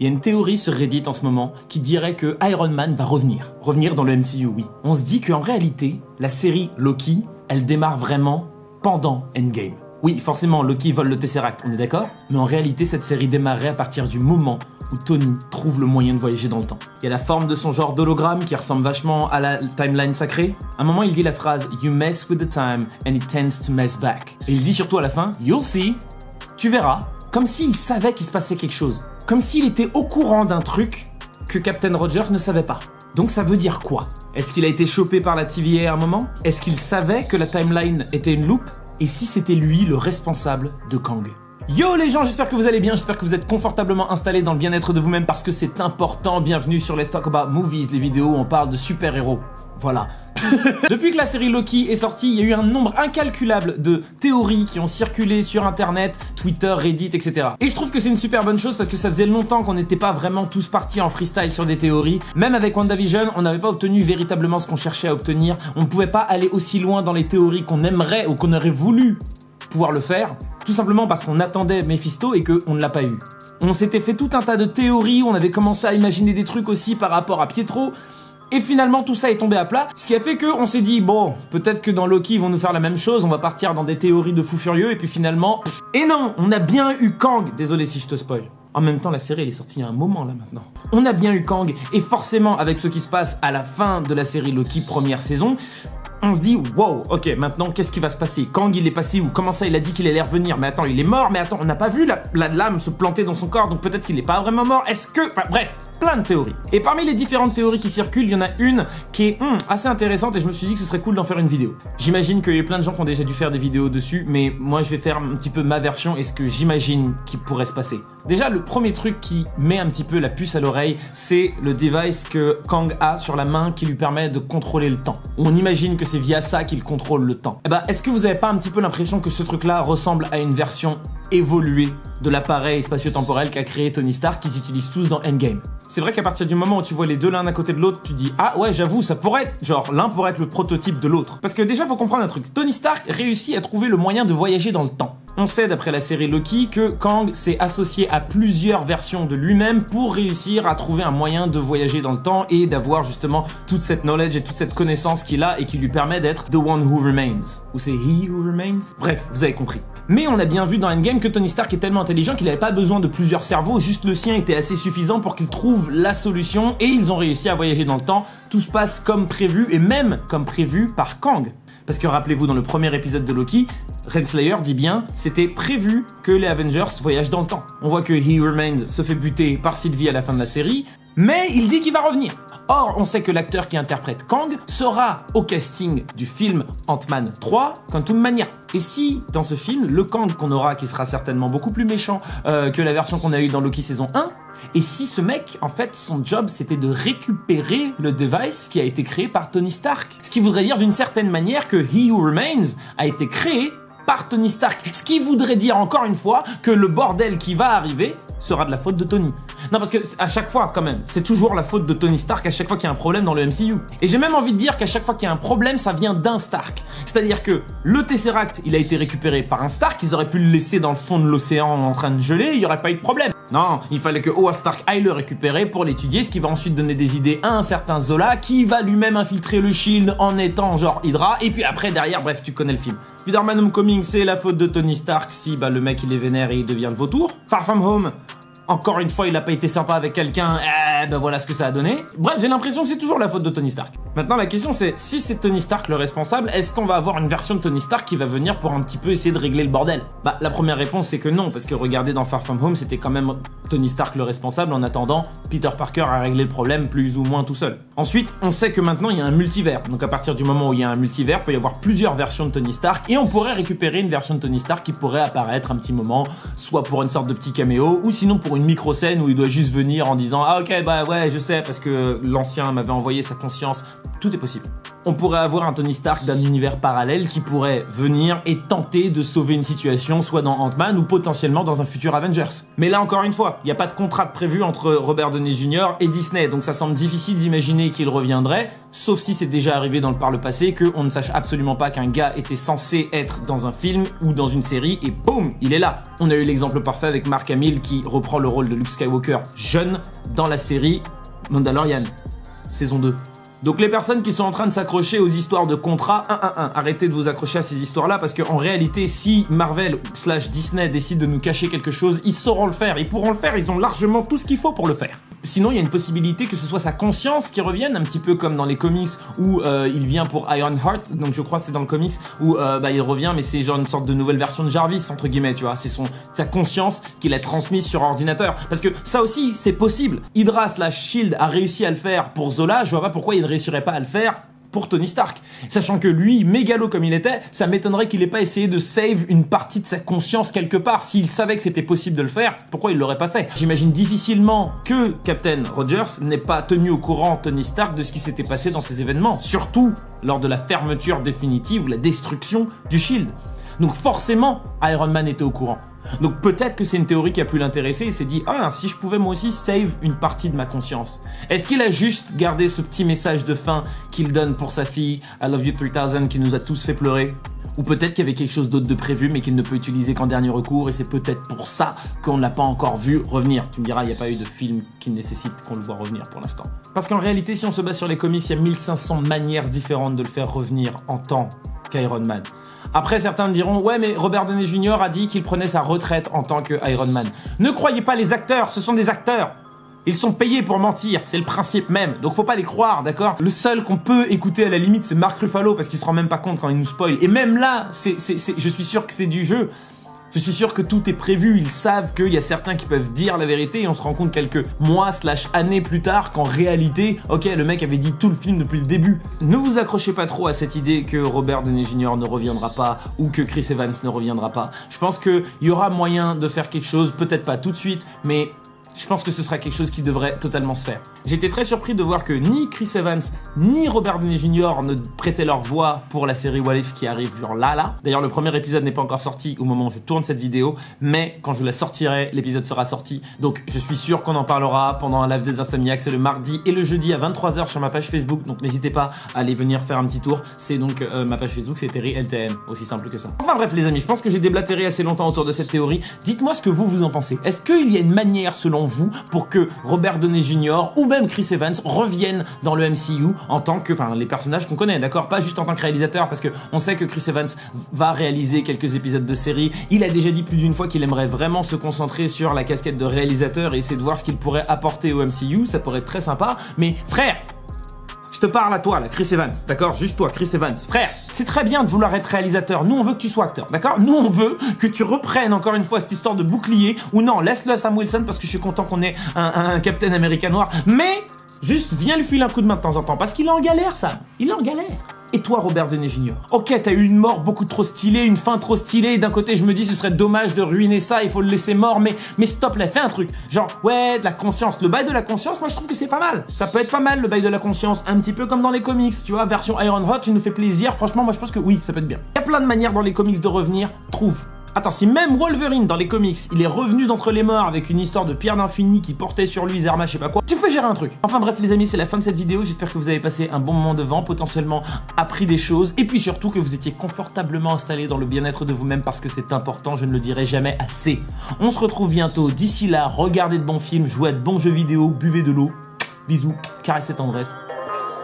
Il y a une théorie sur Reddit en ce moment qui dirait que Iron Man va revenir. Revenir dans le MCU, oui. On se dit qu'en réalité, la série Loki, elle démarre vraiment pendant Endgame. Oui, forcément, Loki vole le Tesseract, on est d'accord? Mais en réalité, cette série démarrait à partir du moment où Tony trouve le moyen de voyager dans le temps. Il y a la forme de son genre d'hologramme qui ressemble vachement à la timeline sacrée. À un moment, il dit la phrase « You mess with the time and it tends to mess back ». Et il dit surtout à la fin « You'll see ». Tu verras. Comme s'il savait qu'il se passait quelque chose. Comme s'il était au courant d'un truc que Captain Rogers ne savait pas. Donc ça veut dire quoi? Est-ce qu'il a été chopé par la TVA à un moment? Est-ce qu'il savait que la timeline était une loupe? Et si c'était lui le responsable de Kang? Yo les gens, j'espère que vous allez bien, j'espère que vous êtes confortablement installés dans le bien-être de vous-même parce que c'est important. Bienvenue sur Let's Talk About Movies, les vidéos où on parle de super-héros. Voilà. Depuis que la série Loki est sortie, il y a eu un nombre incalculable de théories qui ont circulé sur internet, Twitter, Reddit, etc. Et je trouve que c'est une super bonne chose parce que ça faisait longtemps qu'on n'était pas vraiment tous partis en freestyle sur des théories. Même avec WandaVision, on n'avait pas obtenu véritablement ce qu'on cherchait à obtenir. On ne pouvait pas aller aussi loin dans les théories qu'on aimerait ou qu'on aurait voulu pouvoir le faire, tout simplement parce qu'on attendait Mephisto et qu'on ne l'a pas eu. On s'était fait tout un tas de théories, on avait commencé à imaginer des trucs aussi par rapport à Pietro. Et finalement, tout ça est tombé à plat, ce qui a fait qu'on s'est dit, bon, peut-être que dans Loki, ils vont nous faire la même chose, on va partir dans des théories de fous furieux, et puis finalement... Et non, on a bien eu Kang. Désolé si je te spoil. En même temps, la série, elle est sortie il y a un moment, là, maintenant. On a bien eu Kang, et forcément, avec ce qui se passe à la fin de la série Loki, première saison, on se dit, wow, ok, maintenant, qu'est-ce qui va se passer? Kang, il est passé où? Comment ça, il a dit qu'il allait revenir? Mais attends, il est mort? Mais attends, on n'a pas vu la lame se planter dans son corps, donc peut-être qu'il n'est pas vraiment mort? Est-ce que... Enfin, bref, plein de théories. Et parmi les différentes théories qui circulent, il y en a une qui est assez intéressante et je me suis dit que ce serait cool d'en faire une vidéo. J'imagine qu'il y a plein de gens qui ont déjà dû faire des vidéos dessus, mais moi, je vais faire un petit peu ma version et ce que j'imagine qui pourrait se passer. Déjà, le premier truc qui met un petit peu la puce à l'oreille, c'est le device que Kang a sur la main qui lui permet de contrôler le temps. On imagine que c'est via ça qu'il contrôle le temps. Eh ben, est-ce que vous avez pas un petit peu l'impression que ce truc-là ressemble à une version évoluée de l'appareil spatio-temporel qu'a créé Tony Stark qu'ils utilisent tous dans Endgame? C'est vrai qu'à partir du moment où tu vois les deux l'un à côté de l'autre, tu dis ah ouais, j'avoue, ça pourrait être genre l'un pourrait être le prototype de l'autre. Parce que déjà, faut comprendre un truc. Tony Stark réussit à trouver le moyen de voyager dans le temps. On sait d'après la série Loki que Kang s'est associé à plusieurs versions de lui-même pour réussir à trouver un moyen de voyager dans le temps et d'avoir justement toute cette knowledge et toute cette connaissance qu'il a et qui lui permet d'être The One Who Remains. Ou c'est He Who Remains? Bref, vous avez compris. Mais on a bien vu dans Endgame que Tony Stark est tellement intelligent qu'il n'avait pas besoin de plusieurs cerveaux, juste le sien était assez suffisant pour qu'il trouve la solution et ils ont réussi à voyager dans le temps. Tout se passe comme prévu et même comme prévu par Kang. Parce que rappelez-vous, dans le premier épisode de Loki, Renslayer dit bien, c'était prévu que les Avengers voyagent dans le temps. On voit que He Remains se fait buter par Sylvie à la fin de la série, mais il dit qu'il va revenir. Or, on sait que l'acteur qui interprète Kang sera au casting du film Ant-Man 3, Quantum Mania. Et si, dans ce film, le Kang qu'on aura, qui sera certainement beaucoup plus méchant que la version qu'on a eue dans Loki saison 1, et si ce mec, en fait, son job, c'était de récupérer le device qui a été créé par Tony Stark. Ce qui voudrait dire d'une certaine manière que He Who Remains a été créé par Tony Stark. Ce qui voudrait dire encore une fois que le bordel qui va arriver sera de la faute de Tony. Non, parce que à chaque fois, quand même, c'est toujours la faute de Tony Stark à chaque fois qu'il y a un problème dans le MCU. Et j'ai même envie de dire qu'à chaque fois qu'il y a un problème, ça vient d'un Stark. C'est-à-dire que le Tesseract, il a été récupéré par un Stark, ils auraient pu le laisser dans le fond de l'océan en train de geler, il n'y aurait pas eu de problème. Non, il fallait que Howard Stark aille le récupérer pour l'étudier, ce qui va ensuite donner des idées à un certain Zola, qui va lui-même infiltrer le Shield en étant genre Hydra, et puis après, derrière, bref, tu connais le film. Spider-Man Homecoming, c'est la faute de Tony Stark si le mec il est vénère et il devient le vautour. Far From Home, encore une fois, il a pas été sympa avec quelqu'un, ben voilà ce que ça a donné. Bref, j'ai l'impression que c'est toujours la faute de Tony Stark. Maintenant, la question c'est, si c'est Tony Stark le responsable, est-ce qu'on va avoir une version de Tony Stark qui va venir pour un petit peu essayer de régler le bordel? Bah, la première réponse c'est que non, parce que regardez dans Far From Home, c'était quand même Tony Stark le responsable, en attendant, Peter Parker a réglé le problème plus ou moins tout seul. Ensuite, on sait que maintenant il y a un multivers, donc à partir du moment où il y a un multivers, il peut y avoir plusieurs versions de Tony Stark, et on pourrait récupérer une version de Tony Stark qui pourrait apparaître un petit moment, soit pour une sorte de petit caméo, ou sinon pour une micro-scène où il doit juste venir en disant « Ah ok, bah ouais, je sais, parce que l'ancien m'avait envoyé sa conscience ». Tout est possible. On pourrait avoir un Tony Stark d'un univers parallèle qui pourrait venir et tenter de sauver une situation, soit dans Ant-Man ou potentiellement dans un futur Avengers. Mais là, encore une fois, il n'y a pas de contrat prévu entre Robert Downey Jr. et Disney, donc ça semble difficile d'imaginer qu'il reviendrait, sauf si c'est déjà arrivé par le passé, qu'on ne sache absolument pas qu'un gars était censé être dans un film ou dans une série, et boum, il est là. On a eu l'exemple parfait avec Mark Hamill qui reprend le rôle de Luke Skywalker jeune dans la série Mandalorian, saison 2. Donc les personnes qui sont en train de s'accrocher aux histoires de contrats, arrêtez de vous accrocher à ces histoires-là, parce qu'en réalité, si Marvel / Disney décide de nous cacher quelque chose, ils sauront le faire, ils pourront le faire, ils ont largement tout ce qu'il faut pour le faire. Sinon, il y a une possibilité que ce soit sa conscience qui revienne, un petit peu comme dans les comics où il vient pour Ironheart, donc je crois que c'est dans le comics où il revient, mais c'est genre une sorte de nouvelle version de Jarvis, entre guillemets, tu vois, c'est sa conscience qu'il a transmise sur ordinateur. Parce que ça aussi, c'est possible. Hydra / Shield a réussi à le faire pour Zola, je vois pas pourquoi il ne réussirait pas à le faire pour Tony Stark. Sachant que lui, mégalo comme il était, ça m'étonnerait qu'il ait pas essayé de save une partie de sa conscience quelque part. S'il savait que c'était possible de le faire, pourquoi il l'aurait pas fait? J'imagine difficilement que Captain Rogers n'ait pas tenu au courant Tony Stark de ce qui s'était passé dans ces événements, surtout lors de la fermeture définitive ou la destruction du Shield. Donc forcément, Iron Man était au courant. Donc peut-être que c'est une théorie qui a pu l'intéresser et s'est dit « Ah, si je pouvais moi aussi save une partie de ma conscience ». Est-ce qu'il a juste gardé ce petit message de fin qu'il donne pour sa fille « I love you 3000 » qui nous a tous fait pleurer? Ou peut-être qu'il y avait quelque chose d'autre de prévu mais qu'il ne peut utiliser qu'en dernier recours et c'est peut-être pour ça qu'on ne l'a pas encore vu revenir. Tu me diras, il n'y a pas eu de film qui nécessite qu'on le voit revenir pour l'instant. Parce qu'en réalité, si on se base sur les comics, il y a 1500 manières différentes de le faire revenir en tant qu'Iron Man. Après, certains me diront « Ouais, mais Robert Downey Jr. a dit qu'il prenait sa retraite en tant que Iron Man. » Ne croyez pas les acteurs, ce sont des acteurs. Ils sont payés pour mentir, c'est le principe même. Donc faut pas les croire, d'accord? Le seul qu'on peut écouter à la limite, c'est Mark Ruffalo parce qu'il se rend même pas compte quand il nous spoil. Et même là, je suis sûr que c'est du jeu. Je suis sûr que tout est prévu, ils savent qu'il y a certains qui peuvent dire la vérité et on se rend compte quelques mois / années plus tard qu'en réalité, ok, le mec avait dit tout le film depuis le début. Ne vous accrochez pas trop à cette idée que Robert Downey Jr. ne reviendra pas ou que Chris Evans ne reviendra pas. Je pense qu'il y aura moyen de faire quelque chose, peut-être pas tout de suite, mais je pense que ce sera quelque chose qui devrait totalement se faire. J'étais très surpris de voir que ni Chris Evans ni Robert Downey Jr. ne prêtaient leur voix pour la série What If qui arrive genre là. D'ailleurs, le premier épisode n'est pas encore sorti au moment où je tourne cette vidéo, mais quand je la sortirai, l'épisode sera sorti. Donc je suis sûr qu'on en parlera pendant un live des Insomniacs, c'est le mardi et le jeudi à 23 h sur ma page Facebook, donc n'hésitez pas à aller venir faire un petit tour. C'est donc ma page Facebook, c'est Terry LTM, aussi simple que ça. Enfin bref les amis, je pense que j'ai déblatéré assez longtemps autour de cette théorie. Dites-moi ce que vous en pensez. Est-ce qu'il y a une manière selon vous pour que Robert Downey Jr. ou même Chris Evans reviennent dans le MCU en tant que, enfin, les personnages qu'on connaît, d'accord? Pas juste en tant que réalisateur, parce que on sait que Chris Evans va réaliser quelques épisodes de série. Il a déjà dit plus d'une fois qu'il aimerait vraiment se concentrer sur la casquette de réalisateur et essayer de voir ce qu'il pourrait apporter au MCU. Ça pourrait être très sympa. Mais frère, je te parle à toi là, Chris Evans, d'accord? Juste toi, Chris Evans. Frère, c'est très bien de vouloir être réalisateur. Nous, on veut que tu sois acteur, d'accord? Nous, on veut que tu reprennes encore une fois cette histoire de bouclier. Ou non, laisse-le à Sam Wilson parce que je suis content qu'on ait un Captain America noir. Mais juste, viens lui filer un coup de main de temps en temps parce qu'il est en galère, Sam. Il est en galère. Et toi, Robert Downey Jr. Ok, t'as eu une mort beaucoup trop stylée, une fin trop stylée. D'un côté, je me dis, ce serait dommage de ruiner ça, il faut le laisser mort. Mais stop là, fais un truc. Genre, ouais, de la conscience. Le bail de la conscience, moi, je trouve que c'est pas mal. Ça peut être pas mal, le bail de la conscience. Un petit peu comme dans les comics, tu vois, version Ironheart, tu nous fais plaisir. Franchement, moi, je pense que oui, ça peut être bien. Il y a plein de manières dans les comics de revenir. Trouve. Attends, si même Wolverine dans les comics, il est revenu d'entre les morts avec une histoire de pierre d'infini qui portait sur lui Zerma, je sais pas quoi, tu peux gérer un truc. Enfin bref les amis, c'est la fin de cette vidéo, j'espère que vous avez passé un bon moment devant, potentiellement appris des choses, et puis surtout que vous étiez confortablement installé dans le bien-être de vous-même parce que c'est important, je ne le dirai jamais assez. On se retrouve bientôt, d'ici là, regardez de bons films, jouez à de bons jeux vidéo, buvez de l'eau, bisous, caressez tendresse, peace.